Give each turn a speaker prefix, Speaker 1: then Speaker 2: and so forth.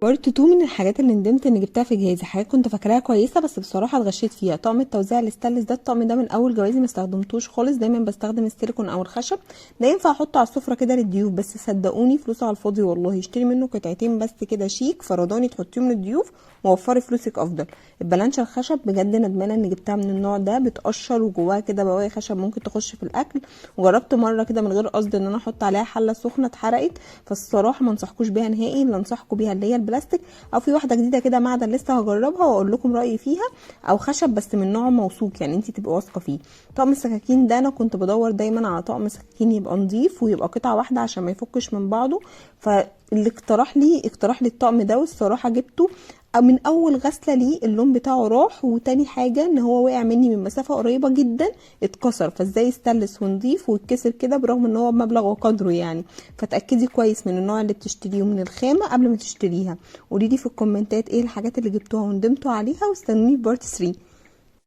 Speaker 1: بارت 2 من الحاجات اللي ندمت اني جبتها في جهازي، حاجات كنت فاكراها كويسه بس بصراحه اتغشيت فيها. طقم التوزيع الستانلس ده، الطقم ده من اول جوازي ما استخدمتوش خالص، دايما بستخدم السيليكون او الخشب. ده ينفع احطه على السفره كده للضيوف، بس صدقوني فلوسه على الفاضي والله. اشتري منه قطعتين بس كده شيك فرداني تحطيهم للضيوف ووفري فلوسك افضل. البلانشه الخشب بجد ندمانه اني جبتها من النوع ده، بتقشر وجواها كده بواقي خشب ممكن تخش في الاكل. وجربت مره كده من غير قصد ان انا احط عليها حله سخنه اتحرقت. فالصراحه ما انصحكوش بيها نهائي، اللي انصحكم بيها اللي هي البلاستيك، او في واحده جديده كده معدن لسه هجربها واقول لكم رايي فيها، او خشب بس من نوع موثوق يعني انت تبقي واثقه فيه. طقم السكاكين ده انا كنت بدور دايما على طقم سكاكين يبقى نظيف ويبقى قطعه واحده عشان ما يفكش من بعضه. فاللي اقترح لي الطقم ده والصراحه جبته. من اول غسله ليه اللون بتاعه راح، وتاني حاجه ان هو وقع مني من مسافه قريبه جدا اتكسر، فازاي يستلس ونضيف ويتكسر كده برغم ان هو بمبلغ وقدره يعني. فتاكدي كويس من النوع اللي بتشتريه ومن الخامه قبل ما تشتريها. قوليلي في الكومنتات ايه الحاجات اللي جبتوها وندمتوا عليها، واستنوني في بارت 3.